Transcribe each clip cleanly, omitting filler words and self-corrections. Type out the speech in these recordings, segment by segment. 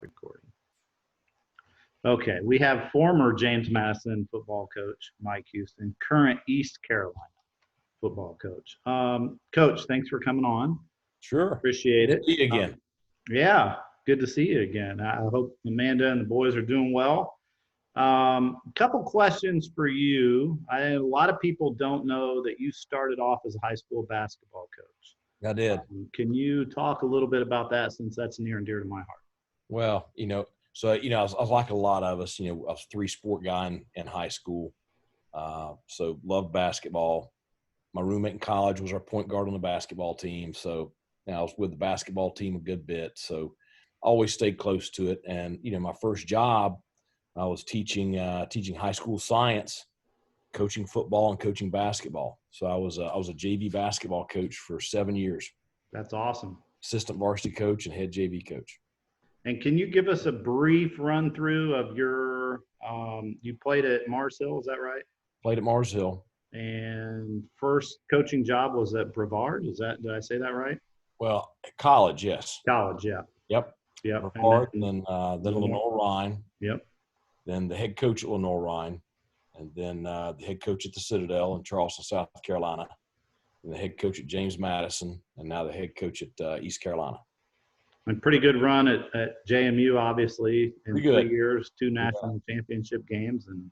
Recording. Okay, we have former James Madison football coach Mike Houston, current East Carolina football coach. Coach, thanks for coming on. Sure. Appreciate it. See you again. Yeah, good to see you again. I hope Amanda and the boys are doing well. A couple questions for you. A lot of people don't know that you started off as a high school basketball coach. I did. Can you talk a little bit about that, since that's near and dear to my heart? Well, I was like a lot of us, I was a three-sport guy in high school. So loved basketball. My roommate in college was our point guard on the basketball team. So I was with the basketball team a good bit. So always stayed close to it. And, my first job, I was teaching high school science, coaching football and coaching basketball. So I was a JV basketball coach for 7 years. That's awesome. Assistant varsity coach and head JV coach. And can you give us a brief run through of your, you played at Mars Hill, is that right? Played at Mars Hill. And first coaching job was at Brevard. Did I say that right? Well, college, yes. College, yeah. Yep. Brevard, and then Lenore-Rhyne. Yep. Then the head coach at Lenore-Rhyne, and then the head coach at the Citadel in Charleston, South Carolina, and the head coach at James Madison, and now the head coach at East Carolina. And pretty good run at JMU, obviously, in 3 years, 2 national championship games, and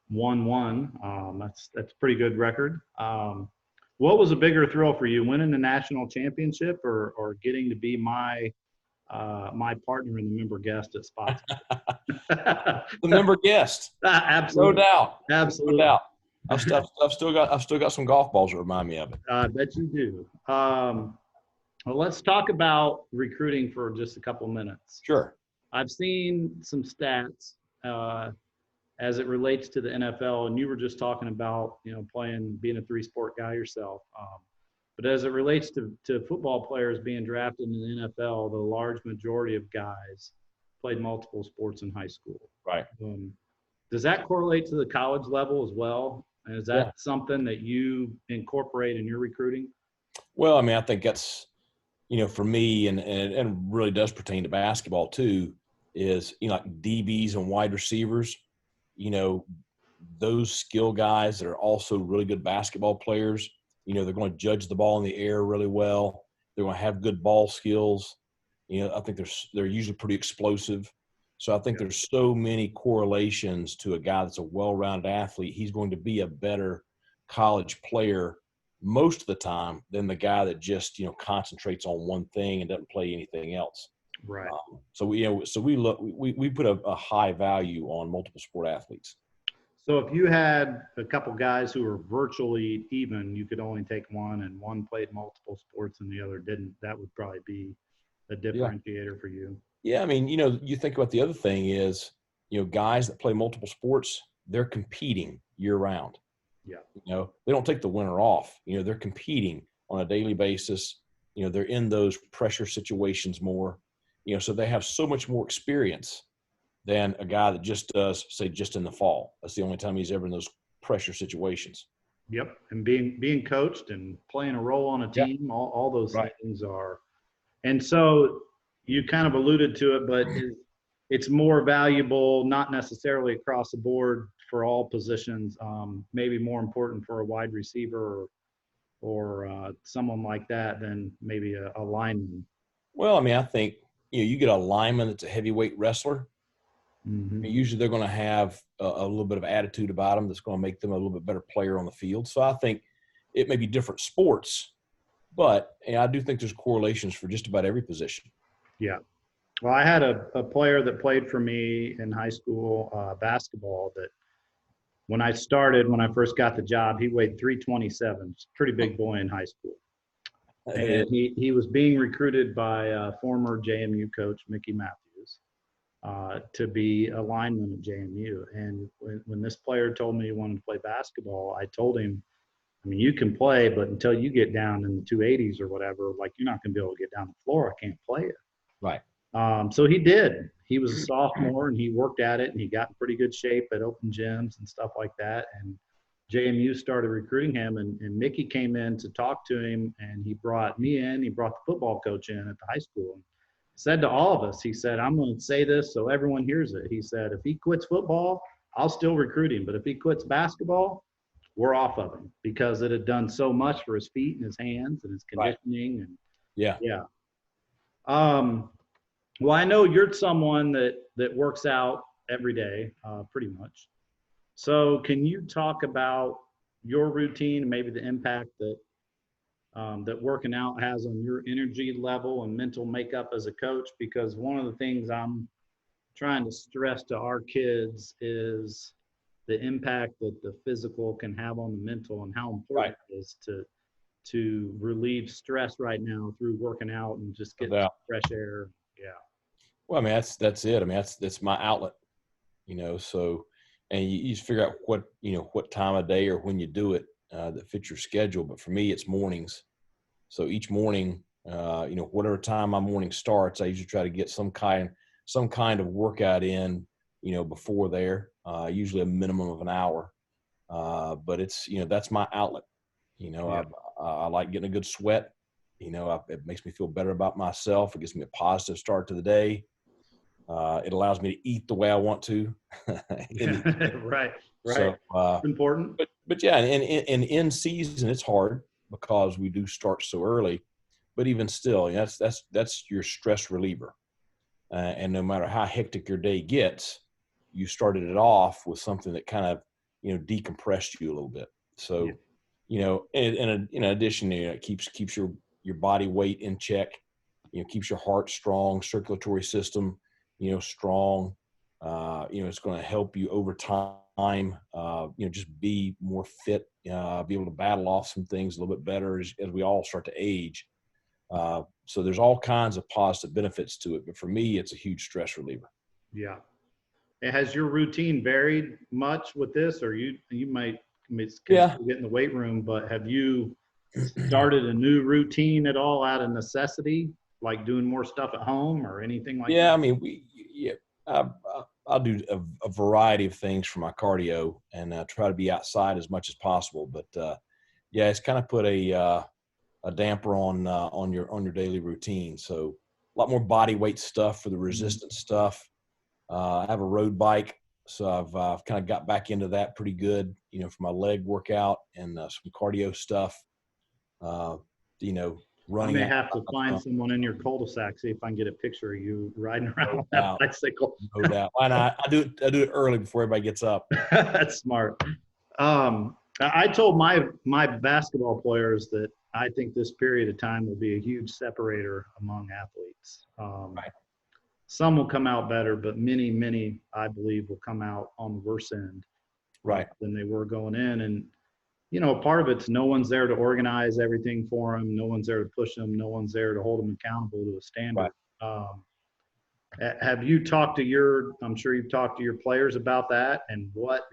won one. That's a pretty good record. What was a bigger thrill for you, winning the national championship or getting to be my partner and the member guest at Spots? The member guest. Absolutely. No doubt. Absolutely. No doubt. I've still got some golf balls that remind me of it. I bet you do. Well, let's talk about recruiting for just a couple minutes. Sure. I've seen some stats as it relates to the NFL, and you were just talking about, being a three-sport guy yourself. But as it relates to football players being drafted in the NFL, the large majority of guys played multiple sports in high school. Right. Does that correlate to the college level as well? And is that something that you incorporate in your recruiting? Well, I think that's, for me, and it really does pertain to basketball too, is, like DBs and wide receivers, those skill guys that are also really good basketball players, they're going to judge the ball in the air really well. They're going to have good ball skills. I think they're usually pretty explosive. So I think there's so many correlations to a guy that's a well-rounded athlete. He's going to be a better college player most of the time than the guy that just, concentrates on one thing and doesn't play anything else. Right. So we put a high value on multiple sport athletes. So if you had a couple guys who were virtually even, you could only take one, and one played multiple sports and the other didn't, that would probably be a differentiator for you. Yeah. You think about the other thing is, guys that play multiple sports, they're competing year round. Yeah. They don't take the winter off. They're competing on a daily basis. They're in those pressure situations more. So they have so much more experience than a guy that just does, say, just in the fall. That's the only time he's ever in those pressure situations. Yep. And being coached and playing a role on a team, all those things are. And so you kind of alluded to it, but it's more valuable, not necessarily across the board for all positions, maybe more important for a wide receiver or someone like that than maybe a lineman. Well, I think, you get a lineman that's a heavyweight wrestler. Mm-hmm. Usually they're going to have a little bit of attitude about them that's going to make them a little bit better player on the field. So I think it may be different sports, but I do think there's correlations for just about every position. Yeah. Well, I had a player that played for me in high school basketball that when I first got the job, he weighed 327. Pretty big boy in high school. And he was being recruited by former JMU coach Mickey Matthews to be a lineman at JMU. And when this player told me he wanted to play basketball, I told him, you can play, but until you get down in the 280s or whatever, you're not going to be able to get down the floor. I can't play it. Right. So he did. He was a sophomore, and he worked at it, and he got in pretty good shape at open gyms and stuff like that. And JMU started recruiting him, and Mickey came in to talk to him, and he brought me in. He brought the football coach in at the high school. said to all of us, he said, I'm going to say this so everyone hears it. He said, if he quits football, I'll still recruit him. But if he quits basketball, we're off of him, because it had done so much for his feet and his hands and his Right. conditioning. And Yeah. yeah. Well, I know you're someone that works out every day, pretty much. So can you talk about your routine and maybe the impact that working out has on your energy level and mental makeup as a coach? Because one of the things I'm trying to stress to our kids is the impact that the physical can have on the mental, and how important it is to relieve stress right now through working out and just get fresh air. Yeah. Well, I mean, that's it. I mean, that's my outlet, so, and you just figure out what time of day or when you do it that fits your schedule. But for me, it's mornings. So each morning, whatever time my morning starts, I usually try to get some kind of workout in, before there, usually a minimum of an hour. But it's, that's my outlet. Yeah. I like getting a good sweat. It makes me feel better about myself. It gives me a positive start to the day. It allows me to eat the way I want to. Right. So, important. But yeah, and in season, it's hard because we do start so early. But even still, that's your stress reliever. And no matter how hectic your day gets, you started it off with something that kind of, decompressed you a little bit. So, and in addition, it keeps your body weight in check, keeps your heart strong, circulatory system, strong. It's going to help you over time, just be more fit, be able to battle off some things a little bit better as we all start to age. So there's all kinds of positive benefits to it. But for me, it's a huge stress reliever. Yeah. Has your routine varied much with this, or you might get in the weight room, but have you started a new routine at all out of necessity, like doing more stuff at home or anything like that? Yeah, I mean, I'll do a variety of things for my cardio and try to be outside as much as possible. But it's kind of put a damper on your daily routine. So a lot more body weight stuff for the resistance stuff. I have a road bike, so I've kind of got back into that pretty good, for my leg workout and some cardio stuff. Running. I may have to find someone in your cul-de-sac, see if I can get a picture of you riding around on that bicycle. No doubt. Why not? I do it early before everybody gets up. That's smart. I told my basketball players that I think this period of time will be a huge separator among athletes. Right. Some will come out better, but many, I believe, will come out on the worse end, right, than they were going in. And part of it's no one's there to organize everything for them. No one's there to push them. No one's there to hold them accountable to a standard. Right. Have you talked to I'm sure you've talked to your players about that, and what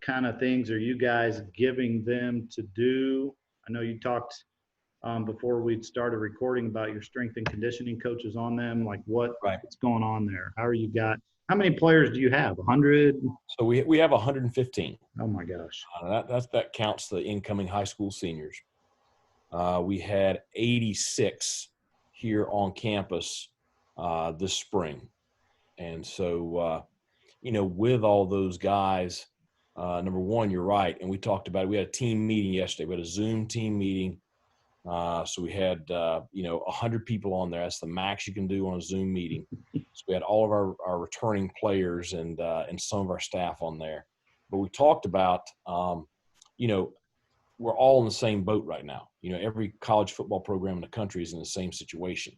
kind of things are you guys giving them to do? I know you talked before we started recording about your strength and conditioning coaches on them. Like what's going on there? How many players do you have? 100? So we have 115. Oh my gosh. That counts the incoming high school seniors. We had 86 here on campus this spring. And so, with all those guys, number one, you're right. And we talked about it. We had a team meeting yesterday. We had a Zoom team meeting. So we had, 100 people on there. That's the max you can do on a Zoom meeting. So we had all of our returning players and some of our staff on there. But we talked about, we're all in the same boat right now. Every college football program in the country is in the same situation.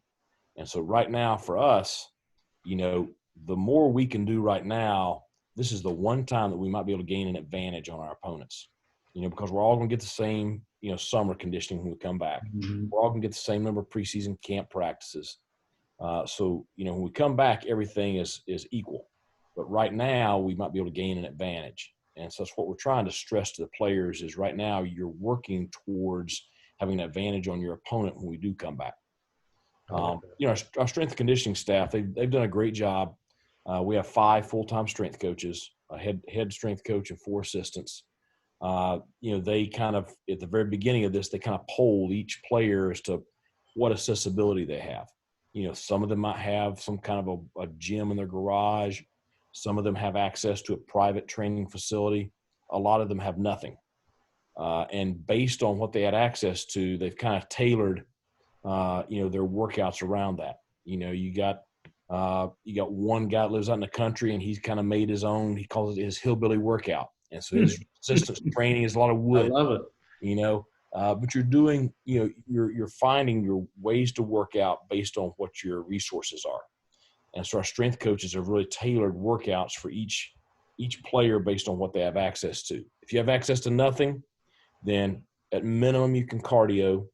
And so right now for us, the more we can do right now, this is the one time that we might be able to gain an advantage on our opponents, because we're all going to get the same, summer conditioning when we come back. Mm-hmm. We're all going to get the same number of preseason camp practices. So, when we come back, everything is equal. But right now, we might be able to gain an advantage. And so that's what we're trying to stress to the players is right now you're working towards having an advantage on your opponent when we do come back. Our strength and conditioning staff, they've done a great job. We have 5 full-time strength coaches, a head strength coach and 4 assistants. They kind of, at the very beginning of this, they kind of polled each player as to what accessibility they have. Some of them might have some kind of a gym in their garage. Some of them have access to a private training facility. A lot of them have nothing. And based on what they had access to, they've kind of tailored, their workouts around that. You got one guy that lives out in the country, and he's kind of made his own. He calls it his hillbilly workout, and so his resistance training is a lot of wood. I love it. But you're doing, you're finding your ways to work out based on what your resources are, and so our strength coaches have really tailored workouts for each player based on what they have access to. If you have access to nothing, then at minimum you can cardio,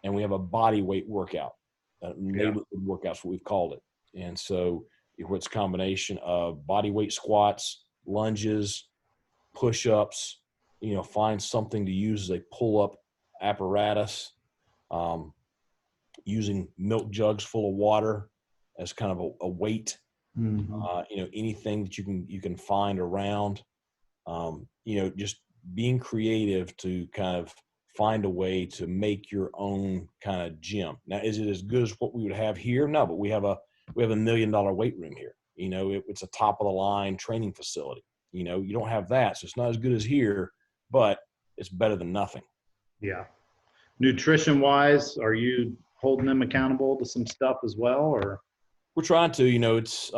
and we have a body weight workout. Neighborhood workouts, what we've called it. And so it's a combination of body weight squats, lunges, push-ups, find something to use as a pull-up apparatus, using milk jugs full of water as kind of a weight, anything that you can find around, just being creative to kind of find a way to make your own kind of gym. Now, is it as good as what we would have here? No, but we have a $1 million weight room here. It's a top of the line training facility. You don't have that, so it's not as good as here, but it's better than nothing. Yeah. Nutrition wise, are you holding them accountable to some stuff as well, or? We're trying to. It's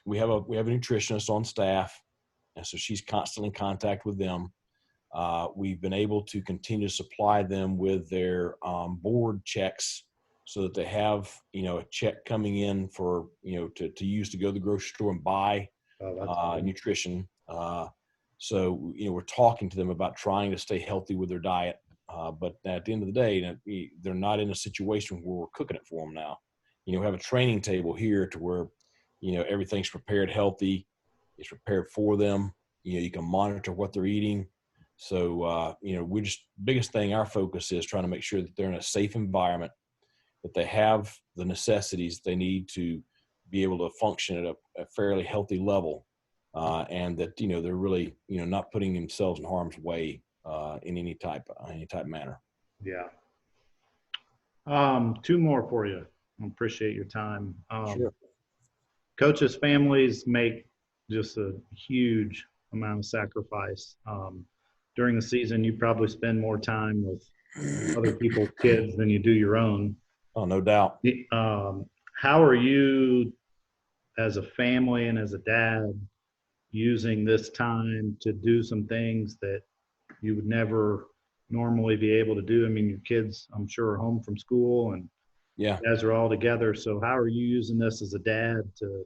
we have a nutritionist on staff, and so she's constantly in contact with them. We've been able to continue to supply them with their board checks, so that they have a check coming in for to use to go to the grocery store and buy nutrition. So we're talking to them about trying to stay healthy with their diet, but at the end of the day, they're not in a situation where we're cooking it for them now. We have a training table here to where everything's prepared healthy. It's prepared for them. You can monitor what they're eating. So, we're just, biggest thing, our focus is trying to make sure that they're in a safe environment, that they have the necessities they need to be able to function at a fairly healthy level, and that, they're really, not putting themselves in harm's way in any type manner. Yeah. Two more for you. I appreciate your time. Sure. Coaches' families make just a huge amount of sacrifice. During the season, you probably spend more time with other people's kids than you do your own. Oh, no doubt. How are you as a family and as a dad using this time to do some things that you would never normally be able to do? I mean, your kids, I'm sure, are home from school, and you guys are all together. So how are you using this as a dad to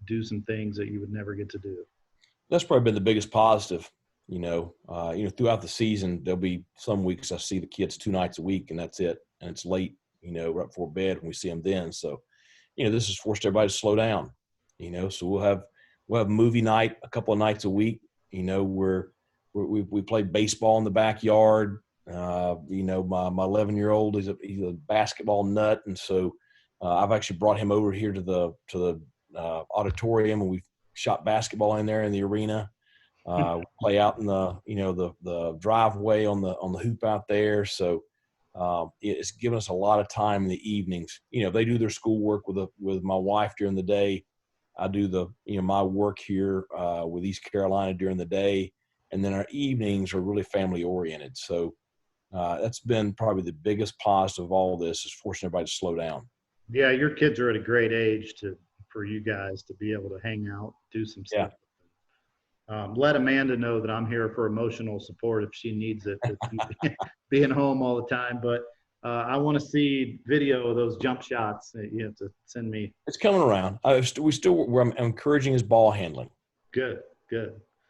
do some things that you would never get to do? That's probably been the biggest positive. Throughout the season, there'll be some weeks I see the kids 2 nights a week, and that's it. And it's late, right before bed when we see them then. So, this has forced everybody to slow down, so we'll have movie night a couple of nights a week, where we play baseball in the backyard. My 11-year-old, he's a basketball nut. And so, I've actually brought him over here to the auditorium, and we've shot basketball in there in the arena. Play out in the driveway on the hoop out there. So it's given us a lot of time in the evenings. They do their schoolwork with my wife during the day. I do my work here with East Carolina during the day, and then our evenings are really family oriented. So that's been probably the biggest positive of all this, is forcing everybody to slow down. Yeah, your kids are at a great age for you guys to be able to hang out, do some stuff. Let Amanda know that I'm here for emotional support if she needs it, being home all the time. But I want to see video of those jump shots that you have to send me. It's coming around. I'm encouraging his ball handling. Good.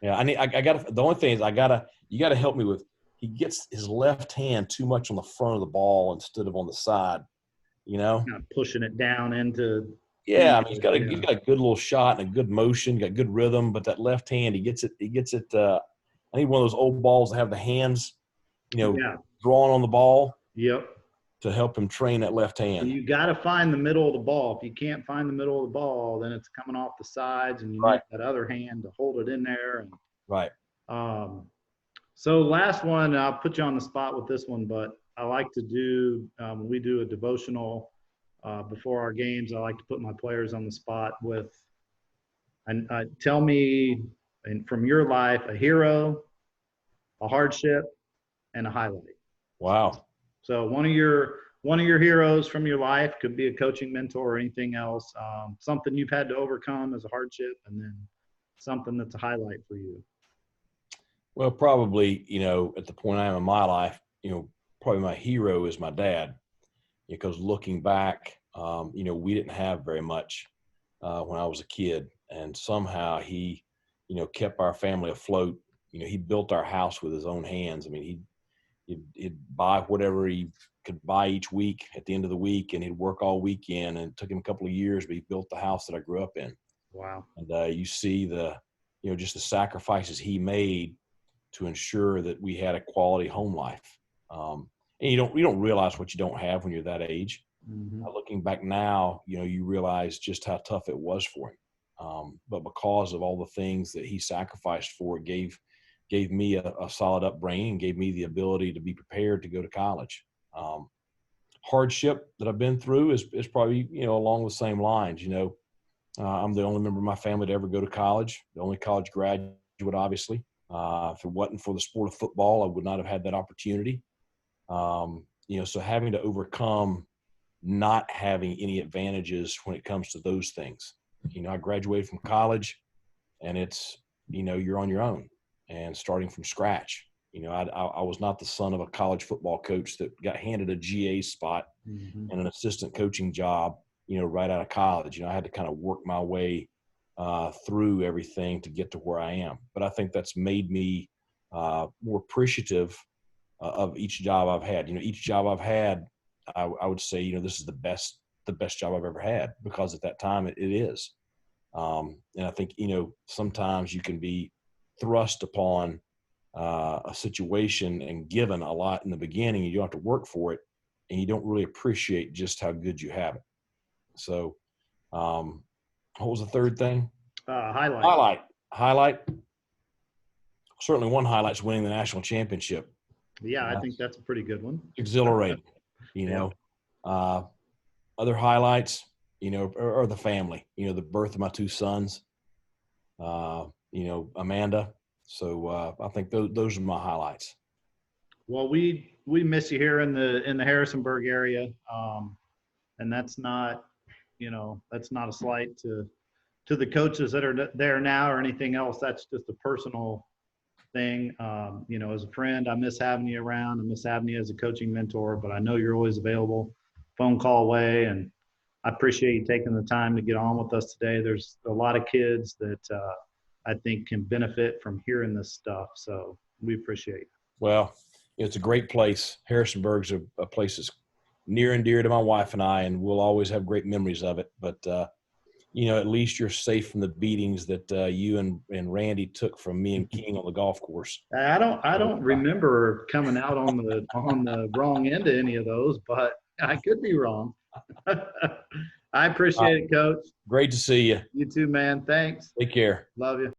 Yeah, the only thing is you got to help me with, he gets his left hand too much on the front of the ball instead of on the side, Kind of pushing it down into. Yeah, I mean, he's got a good little shot and a good motion, got good rhythm, but that left hand, he gets it. I need one of those old balls that have the hands, drawn on the ball. Yep. To help him train that left hand. So you got to find the middle of the ball. If you can't find the middle of the ball, then it's coming off the sides, and you need that other hand to hold it in there. Right. So last one, I'll put you on the spot with this one, but I like to do, we do a devotional before our games, I like to put my players on the spot with, and tell me, and from your life, a hero, a hardship, and a highlight. Wow. So one of your heroes from your life could be a coaching mentor or anything else, something you've had to overcome as a hardship, and then something that's a highlight for you. Well, probably, at the point I am in my life, probably my hero is my dad, because looking back, we didn't have very much when I was a kid, and somehow he, kept our family afloat. He built our house with his own hands. I mean, he'd buy whatever he could buy each week at the end of the week, and he'd work all weekend, and it took him a couple of years, but he built the house that I grew up in. Wow. And you see just the sacrifices he made to ensure that we had a quality home life. And you don't realize what you don't have when you're that age. Mm-hmm. Looking back now, you realize just how tough it was for him. But because of all the things that he sacrificed for, it gave me a solid upbringing, gave me the ability to be prepared to go to college. Hardship that I've been through is probably, along the same lines. I'm the only member of my family to ever go to college, the only college graduate, obviously. If it wasn't for the sport of football, I would not have had that opportunity. So having to overcome not having any advantages when it comes to those things. I graduated from college, and it's, you're on your own and starting from scratch. I was not the son of a college football coach that got handed a GA spot Mm-hmm. and an assistant coaching job, right out of college. I had to kind of work my way through everything to get to where I am. But I think that's made me more appreciative of each job I've had. Each job I've had, I would say, this is the best job I've ever had, because at that time it is. And I think, sometimes you can be thrust upon a situation and given a lot in the beginning. You don't have to work for it, and you don't really appreciate just how good you have it. So, what was the third thing? Highlight. Certainly one highlight is winning the national championship. Yeah, I think that's a pretty good one. Exhilarating, Other highlights, are the family, the birth of my two sons, Amanda. So I think those are my highlights. Well, we miss you here in the Harrisonburg area, and that's not a slight to the coaches that are there now or anything else. That's just a personal thing. As a friend, I miss having you around. I miss having you as a coaching mentor, but I know you're always available, phone call away, and I appreciate you taking the time to get on with us today. There's a lot of kids that I think can benefit from hearing this stuff, so we appreciate it. Well, it's a great place. Harrisonburg's a place that's near and dear to my wife and I, and we'll always have great memories of it. But at least you're safe from the beatings that you and Randy took from me and King on the golf course. I don't remember coming out on the wrong end of any of those, but I could be wrong. I appreciate it, Coach. Great to see you. You too, man. Thanks. Take care. Love you.